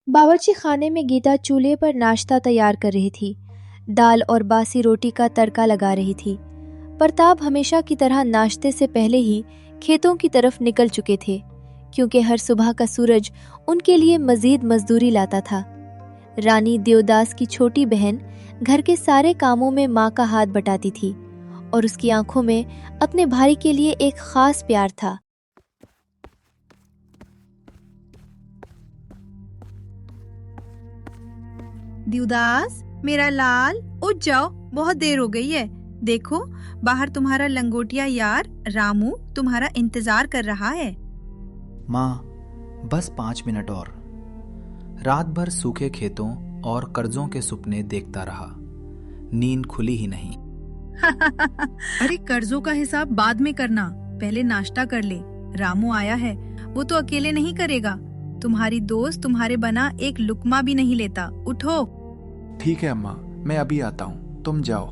बावर्ची खाने में गीता चूल्हे पर नाश्ता तैयार कर रही थी। दाल और बासी रोटी का तड़का लगा रही थी। प्रताप हमेशा की तरह नाश्ते से पहले ही खेतों की तरफ निकल चुके थे, क्योंकि हर सुबह का सूरज उनके लिए मजीद मजदूरी लाता था। रानी देवदास की छोटी बहन घर के सारे कामों में माँ का हाथ बटाती थी और उसकी आंखों में अपने भाई के लिए एक खास प्यार था। देवदास, मेरा लाल, उठ जाओ, बहुत देर हो गई है। देखो, बाहर तुम्हारा लंगोटिया यार रामू तुम्हारा इंतजार कर रहा है। माँ, बस 5 मिनट और। रात भर सूखे खेतों और कर्जों के सपने देखता रहा, नींद खुली ही नहीं। अरे, कर्जों का हिसाब बाद में करना, पहले नाश्ता कर ले। रामू आया है, वो तो अकेले नहीं करेगा। तुम्हारी दोस्त तुम्हारे बना एक लुकमा भी नहीं लेता। उठो। ठीक है अम्मा, मैं अभी आता हूँ, तुम जाओ।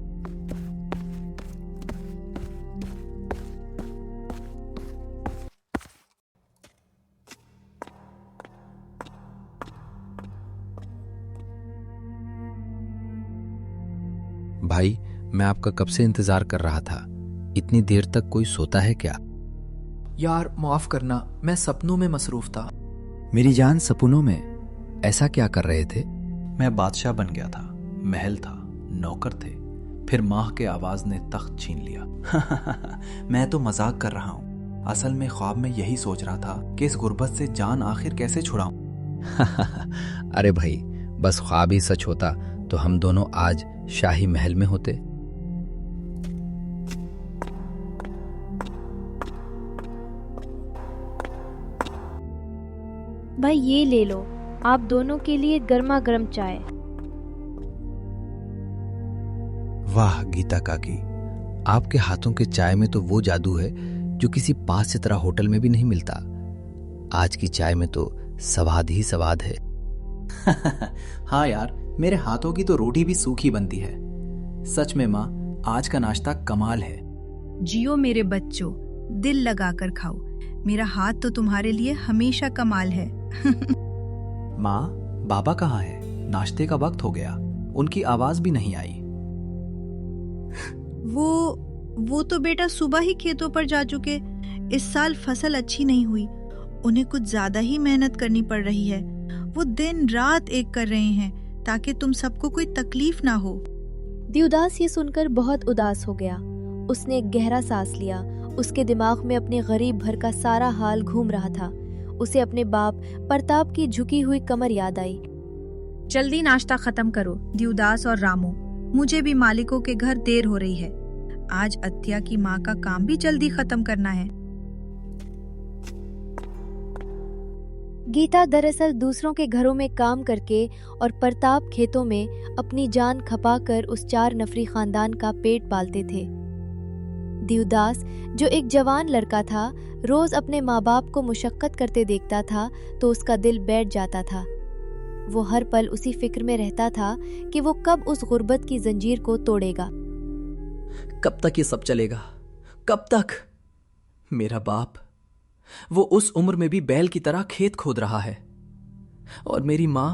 भाई, मैं आपका कब से इंतजार कर रहा था। इतनी देर तक कोई सोता है क्या? यार माफ करना, मैं सपनों में मसरूफ था। मेरी जान, सपनों में ऐसा क्या कर रहे थे? मैं बादशाह बन गया था, महल था, नौकर थे, फिर माँ के आवाज ने तख्त छीन लिया। मैं तो मजाक कर रहा हूँ, असल में ख्वाब में यही सोच रहा था कि इस गुर्बत से जान आखिर कैसे छुड़ाऊं। अरे भाई, बस ख्वाब ही सच होता तो हम दोनों आज शाही महल में होते। भाई, ये ले लो, आप दोनों के लिए गर्मा गर्म चाय। वाह गीता काकी, आपके हाथों के चाय में तो वो जादू है जो किसी 5 सितारा होटल में भी नहीं मिलता। आज की चाय में तो स्वाद ही स्वाद है। हाँ यार, मेरे हाथों की तो रोटी भी सूखी बनती है। सच में माँ, आज का नाश्ता कमाल है। जियो मेरे बच्चों, दिल लगाकर खाओ। मेरा हाथ तो तुम्हारे लिए हमेशा कमाल है। माँ, बाबा कहाँ है? नाश्ते का वक्त हो गया, उनकी आवाज भी नहीं आई। वो तो बेटा सुबह ही खेतों पर जा चुके। इस साल फसल अच्छी नहीं हुई, उन्हें कुछ ज्यादा ही मेहनत करनी पड़ रही है। वो दिन रात एक कर रहे हैं ताकि तुम सबको कोई तकलीफ ना हो। देवदास ये सुनकर बहुत उदास हो गया। उसने एक गहरा सांस लिया। उसके दिमाग में अपने गरीब घर का सारा हाल घूम रहा था। उसे अपने बाप प्रताप की झुकी हुई कमर याद आई। जल्दी नाश्ता खत्म करो देवदास और रामू, मुझे भी मालिकों के घर देर हो रही है। आज अत्या की माँ का काम भी जल्दी खत्म करना है। गीता दरअसल दूसरों के घरों में काम करके और प्रताप खेतों में अपनी जान खपाकर उस 4 नफरी खानदान का पेट पालते थे। देवदास, जो एक जवान लड़का था, रोज अपने माँ बाप को मुशक्कत करते देखता था तो उसका दिल बैठ जाता था। वो हर पल उसी फिक्र में रहता था कि वो कब उस गुर्बत की जंजीर को तोड़ेगा। कब तक ये सब चलेगा? कब तक? मेरा बाप, वो उस उम्र में भी बैल की तरह खेत खोद रहा है, और मेरी माँ,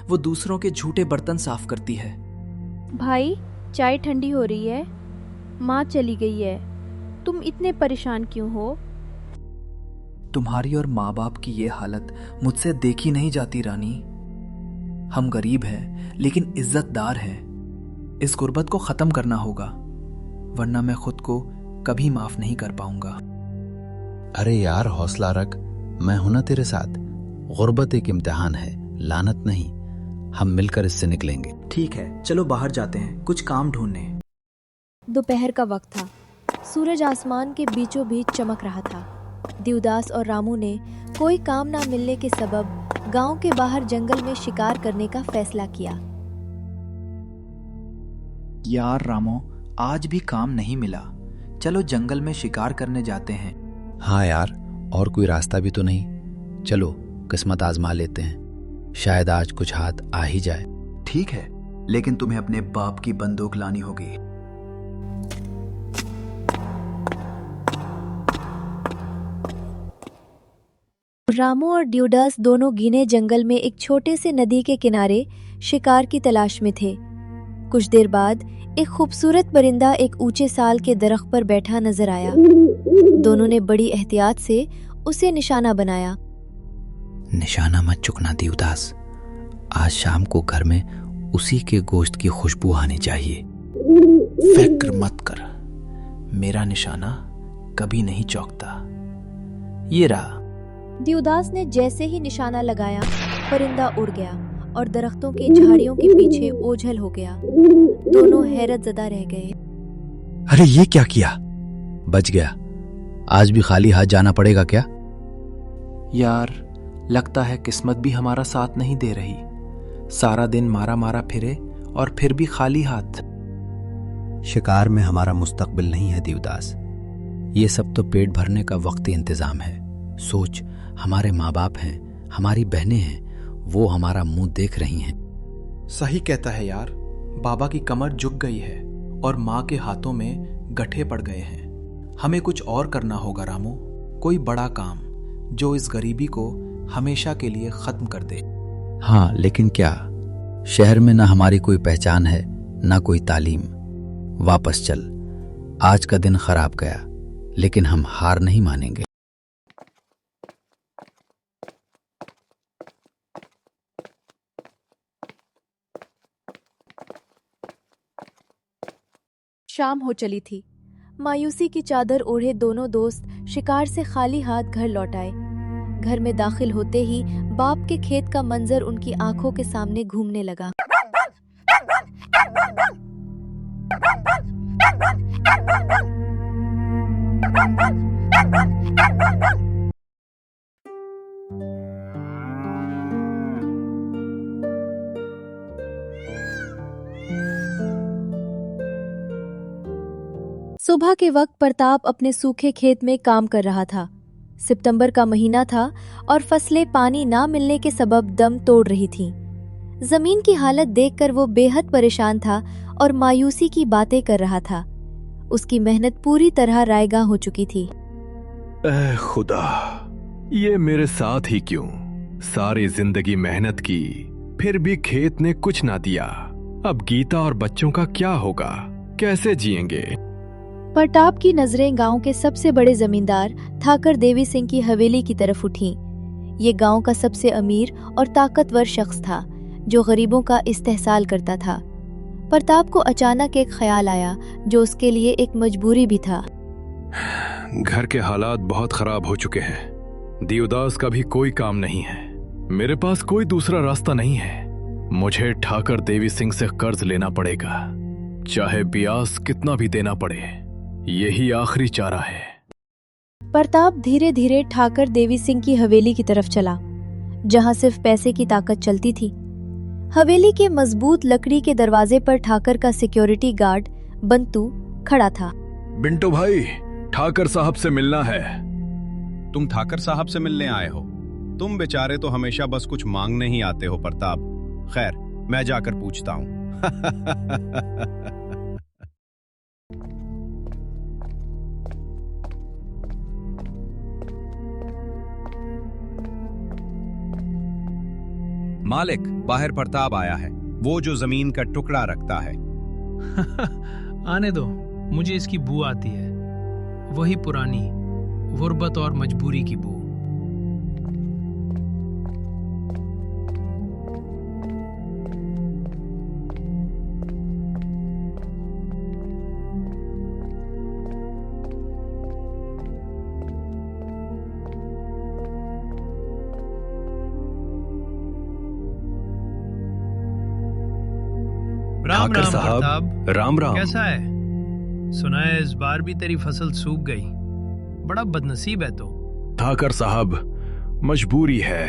वो दूसरों के झूठे बर्तन साफ करती है। भाई, चाय ठंडी हो रही है, माँ चली गई है, तुम इतने परेशान क्यों हो? तुम्हारी और माँ बाप की ये हालत मुझसे देखी नहीं जाती रानी। हम गरीब हैं लेकिन इज्जतदार हैं। इस गुर्बत को खत्म करना होगा, वरना मैं खुद को कभी माफ नहीं कर पाऊंगा। अरे यार, हौसला रख, मैं हूं ना तेरे साथ। गुर्बत एक इम्तिहान है, लानत नहीं। हम मिलकर इससे निकलेंगे। ठीक है, चलो बाहर जाते हैं, कुछ काम ढूंढने। दोपहर का वक्त था। सूरज आसमान के बीचों बीच चमक रहा था। देवदास और रामू ने कोई काम ना मिलने के सबब गांव के बाहर जंगल में शिकार करने का फैसला किया। यार रामो, आज भी काम नहीं मिला, चलो जंगल में शिकार करने जाते हैं। हाँ यार, और कोई रास्ता भी तो नहीं। चलो किस्मत आजमा लेते हैं, शायद आज कुछ हाथ आ ही जाए। ठीक है, लेकिन तुम्हें अपने बाप की बंदूक लानी होगी। रामू और ड्यूडास दोनों घने जंगल में एक छोटे से नदी के किनारे शिकार की तलाश में थे। कुछ देर बाद एक खूबसूरत परिंदा एक ऊंचे साल के दरख्त पर बैठा नजर आया। दोनों ने बड़ी एहतियात से उसे निशाना बनाया। निशाना मत चुकना देवदास, आज शाम को घर में उसी के गोश्त की खुशबू आनी चाहिए। फिक्र मत कर, मेरा निशाना कभी नहीं चौंकता। ये रहा। देवदास ने जैसे ही निशाना लगाया, परिंदा उड़ गया और दरख्तों की झाड़ियों के पीछे ओझल हो गया। दोनों हैरत ज़दा रह गए। अरे ये क्या किया? बच गया। आज भी खाली हाथ जाना पड़ेगा क्या? यार, लगता है किस्मत भी हमारा साथ नहीं दे रही। सारा दिन मारा मारा फिरे और फिर भी खाली हाथ। शिकार में हमारा मुस्तकबिल नहीं है देवदास। ये सब तो पेट भरने का वक्ती इंतजाम है। सोच, हमारे माँ बाप हैं, हमारी बहनें हैं, वो हमारा मुंह देख रही हैं। सही कहता है यार, बाबा की कमर झुक गई है और माँ के हाथों में गठे पड़ गए हैं। हमें कुछ और करना होगा रामू, कोई बड़ा काम जो इस गरीबी को हमेशा के लिए खत्म कर दे। हाँ, लेकिन क्या? शहर में ना हमारी कोई पहचान है, ना कोई तालीम। वापस चल। आज का दिन खराब गया, लेकिन हम हार नहीं मानेंगे। शाम हो चली थी। मायूसी की चादर ओढ़े दोनों दोस्त शिकार से खाली हाथ घर लौट आए। घर में दाखिल होते ही बाप के खेत का मंजर उनकी आंखों के सामने घूमने लगा। सुबह के वक्त प्रताप अपने सूखे खेत में काम कर रहा था। सितंबर का महीना था और फसलें पानी ना मिलने के सबब दम तोड़ रही थीं। जमीन की हालत देखकर वो बेहद परेशान था और मायूसी की बातें कर रहा था। उसकी मेहनत पूरी तरह रायगा हो चुकी थी। ऐ खुदा, ये मेरे साथ ही क्यों? सारी जिंदगी मेहनत की, फिर भी खेत ने कुछ ना दिया। अब गीता और बच्चों का क्या होगा? कैसे जिएंगे? प्रताप की नजरें गांव के सबसे बड़े जमींदार ठाकर देवी सिंह की हवेली की तरफ उठीं। ये गांव का सबसे अमीर और ताकतवर शख्स था जो गरीबों का इस्तेहसाल करता था। प्रताप को अचानक एक ख्याल आया जो उसके लिए एक मजबूरी भी था। घर के हालात बहुत खराब हो चुके हैं। देवदास का भी कोई काम नहीं है। मेरे पास कोई दूसरा रास्ता नहीं है। मुझे ठाकर देवी सिंह से कर्ज लेना पड़ेगा, चाहे ब्याज कितना भी देना पड़े। यही आखिरी चारा है। प्रताप धीरे धीरे ठाकर देवी सिंह की हवेली की तरफ चला, जहां सिर्फ पैसे की ताकत चलती थी। हवेली के मजबूत लकड़ी के दरवाजे पर ठाकर का सिक्योरिटी गार्ड बंतू खड़ा था। बिंटू भाई, ठाकर साहब से मिलना है। तुम ठाकर साहब से मिलने आए हो? तुम बेचारे तो हमेशा बस कुछ मांगने ही आते हो प्रताप। खैर, मैं जाकर पूछता हूँ। मालिक, बाहर प्रताप आया है, वो जो जमीन का टुकड़ा रखता है। आने दो, मुझे इसकी बू आती है, वही पुरानी गुर्बत और मजबूरी की बू। राम ठाकर राम साहब, प्रताप, राम राम। कैसा है? सुना है इस बार भी तेरी फसल सूख गई। बड़ा बदनसीब है तो। ठाकर साहब, मजबूरी है।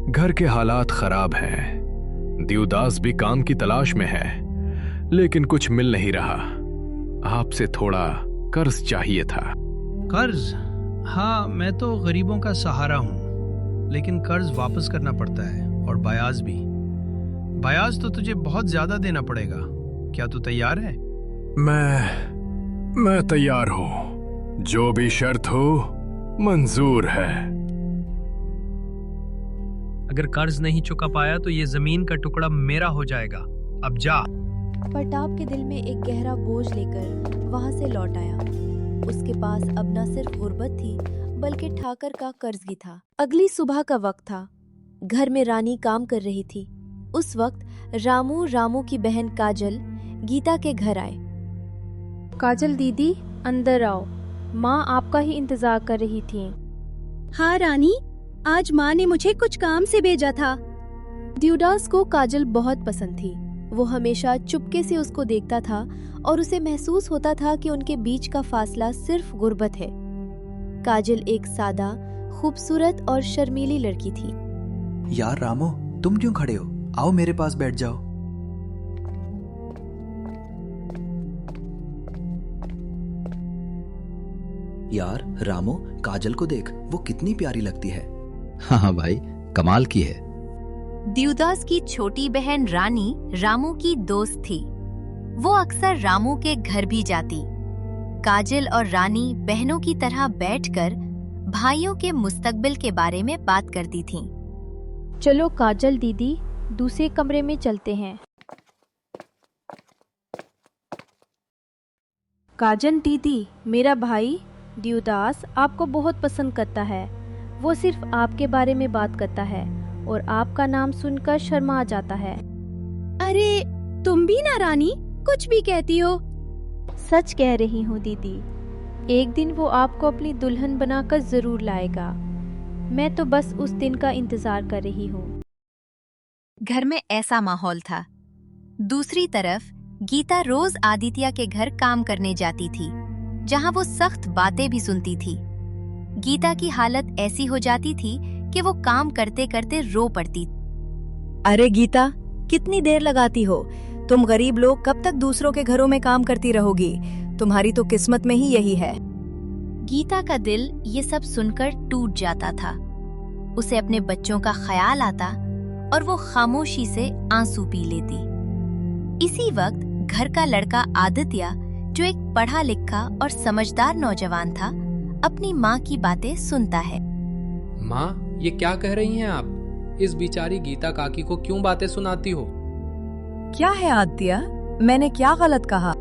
घर के हालात खराब हैं। देवदास भी काम की तलाश में है, लेकिन कुछ मिल नहीं रहा। आपसे थोड़ा कर्ज चाहिए था। कर्ज? हाँ, मैं तो गरीबों का सहारा हूँ, लेकिन कर्ज वापस करना पड़ता है, और ब्याज भी। ब्याज तो तुझे बहुत ज्यादा देना पड़ेगा। क्या तू तैयार है? मैं तैयार हूँ। जो भी शर्त हो मंजूर है। अगर कर्ज नहीं चुका पाया तो ये जमीन का टुकड़ा मेरा हो जाएगा। अब जा। प्रताप के दिल में एक गहरा बोझ लेकर वहां से लौट आया। उसके पास अब न सिर्फ गुर्बत थी बल्कि ठाकर का कर्ज भी था। अगली सुबह का वक्त था। घर में रानी काम कर रही थी। उस वक्त रामू की बहन काजल गीता के घर आए। काजल दीदी, अंदर आओ, माँ आपका ही इंतजार कर रही थी। हाँ रानी, आज माँ ने मुझे कुछ काम से भेजा था। देवदास को काजल बहुत पसंद थी। वो हमेशा चुपके से उसको देखता था और उसे महसूस होता था कि उनके बीच का फासला सिर्फ गुर्बत है। काजल एक सादा, खूबसूरत और शर्मीली लड़की थी। यार रामो, तुम क्यों खड़े हो? आओ मेरे पास बैठ जाओ। यार रामो, काजल को देख, वो कितनी प्यारी लगती है। हाँ भाई, कमाल की है। देवदास की छोटी बहन रानी रामू की दोस्त थी। वो अक्सर रामू के घर भी जाती। काजल और रानी बहनों की तरह बैठकर भाइयों के मुस्तकबिल के बारे में बात करती थीं। चलो काजल दीदी, दूसरे कमरे में चलते हैं। काजल दीदी, मेरा भाई देवदास आपको बहुत पसंद करता है। वो सिर्फ आपके बारे में बात करता है और आपका नाम सुनकर शर्मा जाता है। अरे तुम भी ना रानी, कुछ भी कहती हो। सच कह रही हूँ दीदी, एक दिन वो आपको अपनी दुल्हन बनाकर जरूर लाएगा। मैं तो बस उस दिन का इंतजार कर रही हूँ। घर में ऐसा माहौल था। दूसरी तरफ गीता रोज आदित्य के घर काम करने जाती थी, जहाँ वो सख्त बातें भी सुनती थी। गीता की हालत ऐसी हो जाती थी कि वो काम करते करते रो पड़ती। अरे गीता, कितनी देर लगाती हो? तुम गरीब लोग कब तक दूसरों के घरों में काम करती रहोगी? तुम्हारी तो किस्मत में ही यही है। गीता का दिल ये सब सुनकर टूट जाता था। उसे अपने बच्चों का ख्याल आता और वो खामोशी से आंसू पी लेती। इसी वक्त घर का लड़का आदित्य, जो एक पढ़ा लिखा और समझदार नौजवान था, अपनी माँ की बातें सुनता है। माँ, ये क्या कह रही हैं आप? इस बेचारी गीता काकी को क्यों बातें सुनाती हो? क्या है आदित्य, मैंने क्या गलत कहा?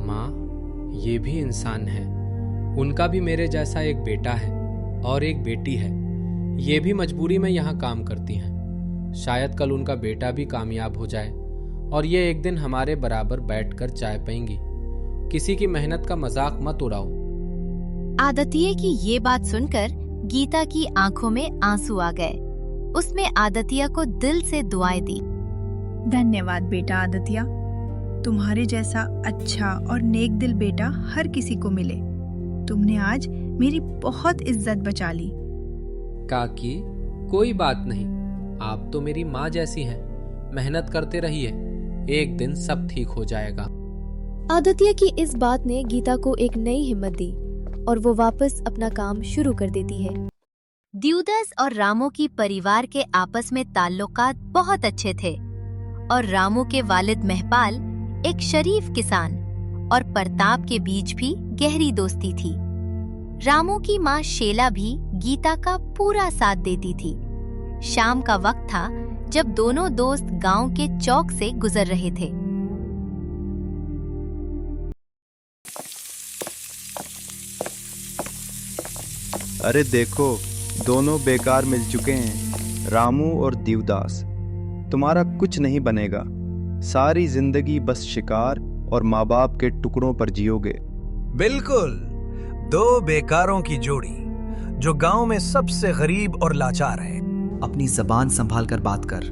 माँ, ये भी इंसान है। उनका भी मेरे जैसा एक बेटा है और एक बेटी है। ये भी मजबूरी में यहाँ काम करती हैं। शायद कल उनका बेटा भी कामयाब हो जाए और ये एक दिन हमारे बराबर बैठकर चाय पिएंगी। किसी की मेहनत का मजाक मत उड़ाओ। आदित्य की ये बात सुनकर गीता की आंखों में आंसू आ गए। उसने आदित्य को दिल से दुआएं दी। धन्यवाद बेटा आदित्य, तुम्हारे जैसा अच्छा और नेक दिल बेटा हर किसी को मिले। तुमने आज मेरी बहुत इज्जत बचा ली। काकी, कोई बात नहीं, आप तो मेरी माँ जैसी हैं। मेहनत करते रहिए, एक दिन सब ठीक हो जाएगा। आदित्य की इस बात ने गीता को एक नई हिम्मत दी और वो वापस अपना काम शुरू कर देती है। देवदास और रामू की परिवार के आपस में ताल्लुकात बहुत अच्छे थे और रामू के वालिद महपाल एक शरीफ किसान और प्रताप के बीच भी गहरी दोस्ती थी। रामू की माँ शेला भी गीता का पूरा साथ देती थी। शाम का वक्त था जब दोनों दोस्त गांव के चौक से गुजर रहे थे। अरे देखो, दोनों बेकार मिल चुके हैं, रामू और देवदास। तुम्हारा कुछ नहीं बनेगा। सारी जिंदगी बस शिकार और माँ बाप के टुकड़ों पर जियोगे। बिल्कुल, दो बेकारों की जोड़ी जो गांव में सबसे गरीब और लाचार है। अपनी जबान संभाल कर बात कर।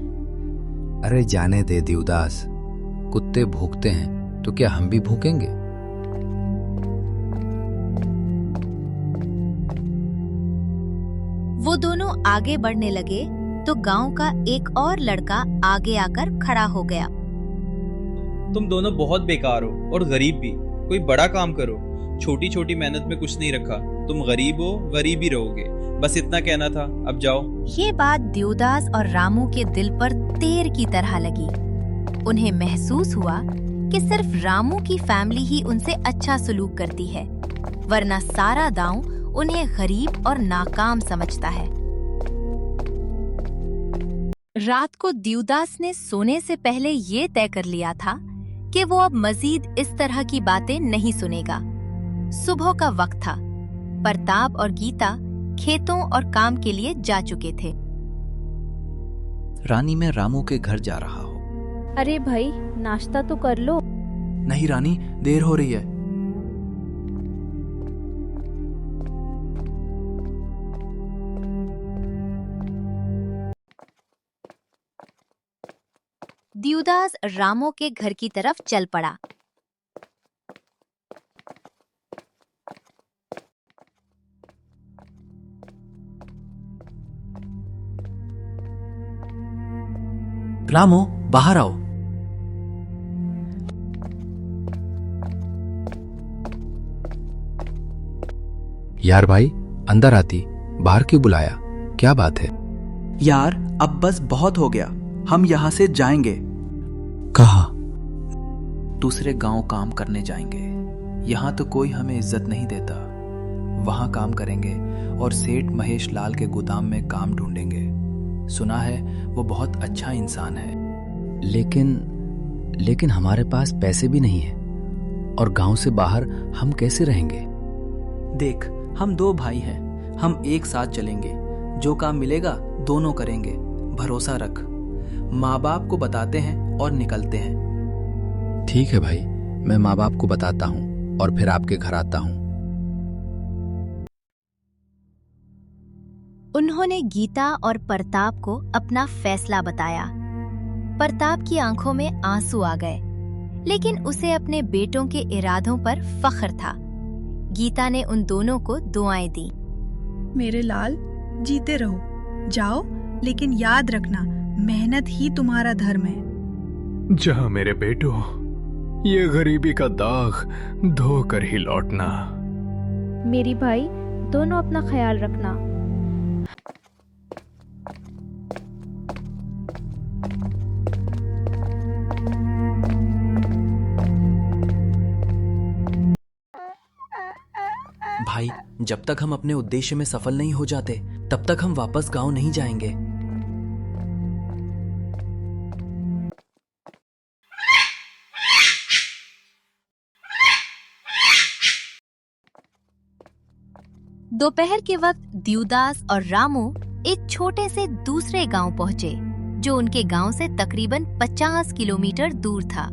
अरे जाने दे देवदास, कुत्ते भूखते हैं तो क्या हम भी भूखेंगे? वो दोनों आगे बढ़ने लगे तो गांव का एक और लड़का आगे आकर खड़ा हो गया। तुम दोनों बहुत बेकार हो और गरीब भी। कोई बड़ा काम करो। छोटी छोटी मेहनत में कुछ नहीं रखा। तुम गरीब हो, गरीब ही रहोगे। बस इतना कहना था, अब जाओ। ये बात देवदास और रामू के दिल पर तीर की तरह लगी। उन्हें महसूस हुआ कि सिर्फ रामू की फैमिली ही उनसे अच्छा सलूक करती है, वरना सारा गांव उन्हें गरीब और नाकाम समझता है। रात को देवदास ने सोने से पहले ये तय कर लिया था कि वो अब मजीद इस तरह की बातें नहीं सुनेगा। सुबह का वक्त था। प्रताप और गीता खेतों और काम के लिए जा चुके थे। रानी, मैं रामू के घर जा रहा हूँ। अरे भाई, नाश्ता तो कर लो। नहीं रानी, देर हो रही है। देवदास रामू के घर की तरफ चल पड़ा। रामू, बाहर आओ। यार भाई, अंदर आती, बाहर क्यों बुलाया? क्या बात है? यार, अब बस बहुत हो गया। हम यहाँ से जाएंगे। कहाँ? दूसरे गांव काम करने जाएंगे। यहाँ तो कोई हमें इज्जत नहीं देता। वहाँ काम करेंगे और सेठ महेश लाल के गोदाम में काम ढूंढेंगे। सुना है वो बहुत अच्छा इंसान है। लेकिन हमारे पास पैसे भी नहीं है और गांव से बाहर हम कैसे रहेंगे? देख, हम 2 भाई हैं। हम एक साथ चलेंगे। जो काम मिलेगा दोनों करेंगे। भरोसा रख। माँ बाप को बताते हैं और निकलते हैं। ठीक है भाई, मैं माँ बाप को बताता हूँ और फिर आपके घर आता हूँ। उन्होंने गीता और प्रताप को अपना फैसला बताया। प्रताप की आंखों में आंसू आ गए, लेकिन उसे अपने बेटों के इरादों पर फख्र था। गीता ने उन दोनों को दुआएं दी। मेरे लाल, जीते रहो। जाओ, लेकिन याद रखना, मेहनत ही तुम्हारा धर्म है। जहाँ मेरे बेटो, ये गरीबी का दाग धोकर ही लौटना। मेरी भाई, दोनों अपना ख्याल रखना। भाई, जब तक हम अपने उद्देश्य में सफल नहीं हो जाते, तब तक हम वापस गांव नहीं जाएंगे। दोपहर के वक्त देवदास और रामू एक छोटे से दूसरे गांव पहुंचे, जो उनके गांव से तकरीबन 50 किलोमीटर दूर था।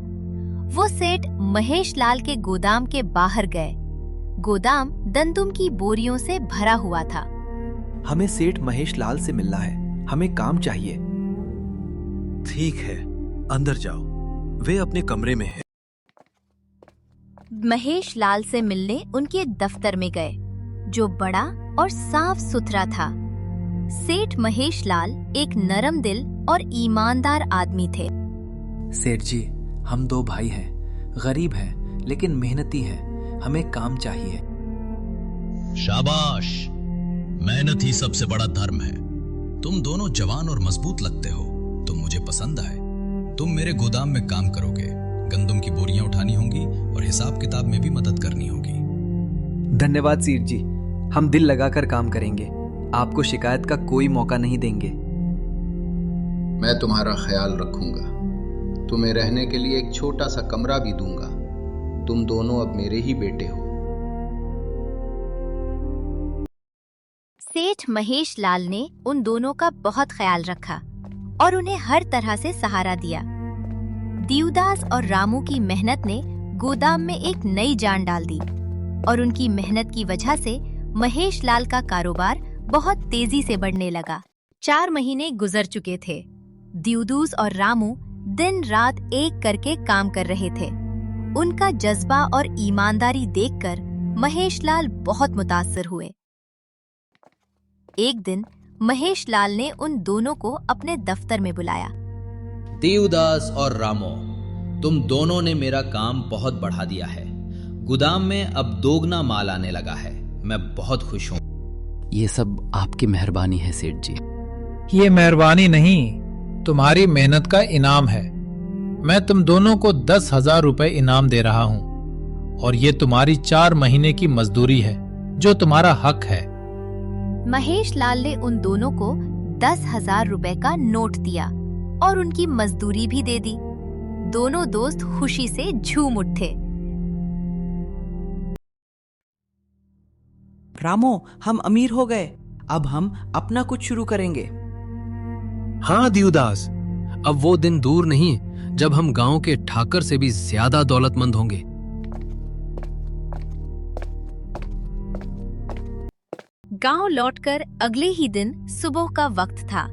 वो सेठ महेश लाल के गोदाम के बाहर गए। गोदाम गंदम की बोरियों से भरा हुआ था। हमें सेठ महेश लाल से मिलना है। हमें काम चाहिए। ठीक है, अंदर जाओ। वे अपने कमरे में हैं। महेश लाल से मिलने उनके दफ्तर में गए, जो बड़ा और साफ सुथरा था। सेठ महेश लाल एक नरम दिल और ईमानदार आदमी थे। सेठ जी, हम 2 भाई हैं। गरीब हैं, लेकिन मेहनती हैं। हमें काम चाहिए। शाबाश, मेहनत ही सबसे बड़ा धर्म है। तुम दोनों जवान और मजबूत लगते हो। तुम मुझे पसंद आए। तुम मेरे गोदाम में काम करोगे। गंदम की बोरियां उठानी होंगी और हिसाब किताब में भी मदद करनी होगी। धन्यवाद सेठ जी, हम दिल लगाकर काम करेंगे। आपको शिकायत का कोई मौका नहीं देंगे। मैं तुम्हारा ख्याल रखूंगा। तुम्हें रहने के लिए एक छोटा सा कमरा भी दूंगा। तुम दोनों अब मेरे ही बेटे हो। सेठ महेश लाल ने उन दोनों का बहुत ख्याल रखा और उन्हें हर तरह से सहारा दिया। देवदास और रामू की मेहनत ने गोदाम में एक नई जान डाल दी और उनकी मेहनत की वजह से महेश लाल का कारोबार बहुत तेजी से बढ़ने लगा। 4 महीने गुजर चुके थे। देवदास और रामू दिन रात एक करके काम कर रहे थे। उनका जज्बा और ईमानदारी देखकर महेश लाल बहुत मुतासिर हुए। एक दिन महेश लाल ने उन दोनों को अपने दफ्तर में बुलाया। देवदास और रामो, तुम दोनों ने मेरा काम बहुत बढ़ा दिया है। गोदाम में अब दोगुना माल आने लगा है। मैं बहुत खुश हूँ। ये सब आपकी मेहरबानी है सेठ जी। ये मेहरबानी नहीं, तुम्हारी मेहनत का इनाम है। मैं तुम दोनों को 10,000 रुपए इनाम दे रहा हूँ और ये तुम्हारी 4 महीने की मजदूरी है, जो तुम्हारा हक है। महेश लाल ने उन दोनों को 10,000 रुपए का नोट दिया और उनकी मजदूरी भी दे दी। दोनों दोस्त खुशी से झूम उठे। रामो, हम अमीर हो गए। अब हम अपना कुछ शुरू करेंगे। हाँ दियुदास, अब वो दिन दूर नहीं जब हम गांव के ठाकर से भी ज्यादा दौलतमंद होंगे। गांव लौटकर अगले ही दिन सुबह का वक्त था।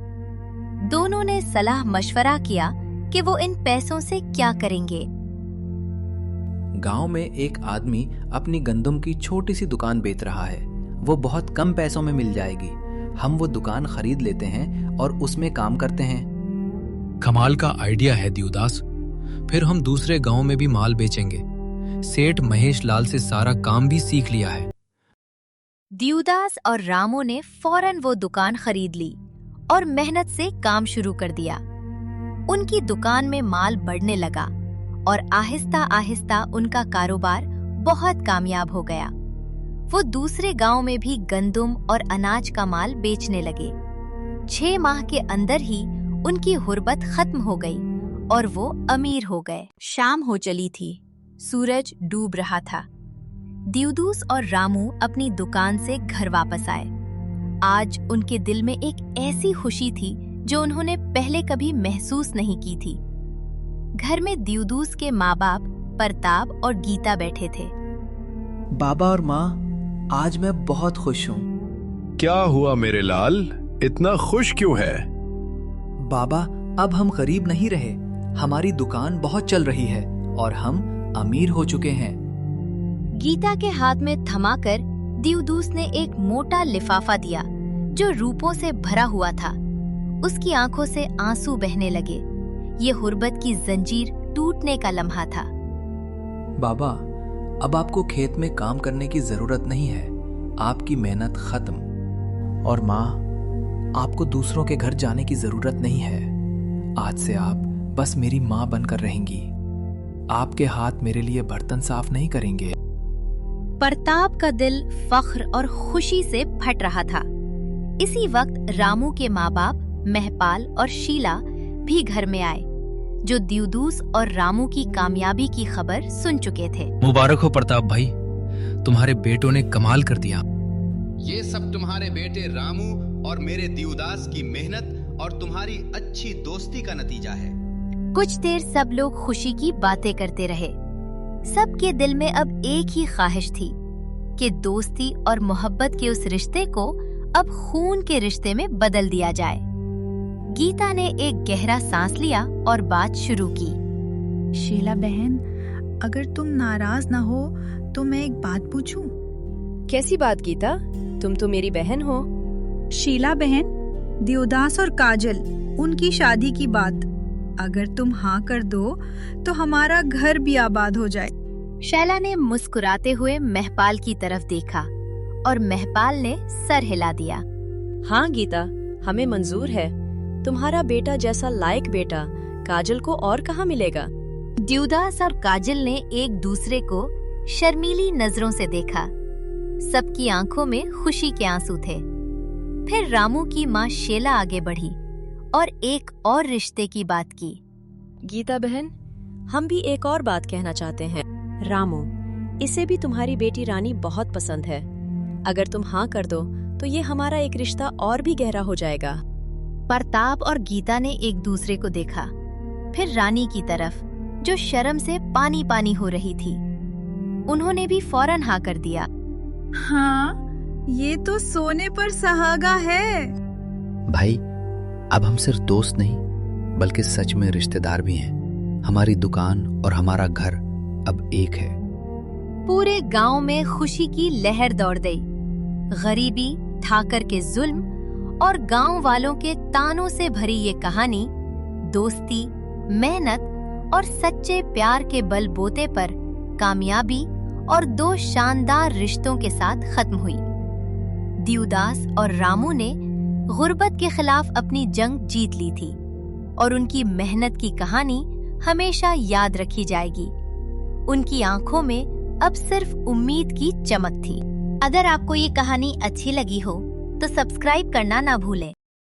दोनों ने सलाह मशवरा किया कि वो इन पैसों से क्या करेंगे। गांव में एक आदमी अपनी गंदम की छोटी सी दुकान बेच रहा है। वो बहुत कम पैसों में मिल जाएगी। हम वो दुकान खरीद लेते हैं और उसमें काम करते हैं। कमाल का आइडिया है दियुदास। फिर हम दूसरे गांव में भी माल बेचेंगे। सेठ महेश लाल से सारा काम भी सीख लिया है। दियुदास और रामू ने फौरन वो दुकान खरीद ली और मेहनत से काम शुरू कर दिया। उनकी दुकान में माल बढ़ने लगा और आहिस्ता आहिस्ता उनका कारोबार बहुत कामयाब हो गया। वो दूसरे गांव में भी गंदम और अनाज का माल बेचने लगे। 6 माह के अंदर ही उनकी गुर्बत खत्म हो गई और वो अमीर हो गए। शाम हो चली थी, सूरज डूब रहा था। दियुदास और रामू अपनी दुकान से घर वापस आए। आज उनके दिल में एक ऐसी खुशी थी जो उन्होंने पहले कभी महसूस नहीं की थी। घर में दियुदास के माँ बाप प्रताप और गीता बैठे थे। बाबा और माँ, आज मैं बहुत खुश हूँ। क्या हुआ मेरे लाल, इतना खुश क्यों है? बाबा, अब हम गरीब नहीं रहे। हमारी दुकान बहुत चल रही है और हम अमीर हो चुके हैं। गीता के हाथ में थमाकर दियुदास ने एक मोटा लिफाफा दिया जो रूपों से भरा हुआ था। उसकी आंखों से आंसू बहने लगे। ये गुर्बत की जंजीर टूटने का लम्हा था। बाबा, अब आपको खेत में काम करने की जरूरत नहीं है। आपकी मेहनत खत्म। और माँ, आपको दूसरों के घर जाने की जरूरत नहीं है। आज से आप बस मेरी माँ बनकर रहेंगी। आपके हाथ मेरे लिए बर्तन साफ नहीं करेंगे। प्रताप का दिल फख्र और खुशी से फट रहा था। इसी वक्त रामू के माँ बाप महपाल और शीला भी घर में आए, जो दियुदास और रामू की कामयाबी की खबर सुन चुके थे। मुबारक हो प्रताप भाई, तुम्हारे बेटों ने कमाल कर दिया। ये सब तुम्हारे बेटे रामू और मेरे दियुदास की मेहनत और तुम्हारी अच्छी दोस्ती का नतीजा है। कुछ देर सब लोग खुशी की बातें करते रहे। सबके दिल में अब एक ही ख्वाहिश थी कि दोस्ती और मोहब्बत के उस रिश्ते को अब खून के रिश्ते में बदल दिया जाए। गीता ने एक गहरा सांस लिया और बात शुरू की। शीला बहन, अगर तुम नाराज ना हो तो मैं एक बात पूछूं? कैसी बात गीता? तुम तो मेरी बहन हो। शीला बहन, दियुदास और काजल, उनकी शादी की बात अगर तुम हाँ कर दो तो हमारा घर भी आबाद हो जाए। शैला ने मुस्कुराते हुए महपाल की तरफ देखा और महपाल ने सर हिला दिया। हाँ गीता, हमें मंजूर है। तुम्हारा बेटा जैसा लायक बेटा काजल को और कहाँ मिलेगा? दियुदास और काजल ने एक दूसरे को शर्मीली नजरों से देखा। सबकी आंखों में खुशी के आंसू थे। फिर रामू की माँ शेला आगे बढ़ी और एक और रिश्ते की बात की। गीता बहन, हम भी एक और बात कहना चाहते हैं। रामू, इसे भी तुम्हारी बेटी रानी बहुत पसंद है। अगर तुम हाँ कर दो तो ये हमारा एक रिश्ता और भी गहरा हो जाएगा। प्रताप और गीता ने एक दूसरे को देखा, फिर रानी की तरफ, जो शर्म से पानी पानी हो रही थी। उन्होंने भी फौरन हाँ कर दिया। हाँ, ये तो सोने पर सुहागा है। भाई, अब हम सिर्फ दोस्त नहीं बल्कि सच में रिश्तेदार भी हैं। हमारी दुकान और हमारा घर अब एक है। पूरे गांव में खुशी की लहर दौड़ गई। गरीबी, ठाकर के जुल्म और गांव वालों के तानों से भरी ये कहानी दोस्ती, मेहनत और सच्चे प्यार के बलबूते पर कामयाबी और 2 शानदार रिश्तों के साथ खत्म हुई। दियुदास और रामू ने गुर्बत के खिलाफ अपनी जंग जीत ली थी और उनकी मेहनत की कहानी हमेशा याद रखी जाएगी। उनकी आंखों में अब सिर्फ उम्मीद की चमक थी। अगर आपको ये कहानी अच्छी लगी हो तो सब्सक्राइब करना ना भूलें।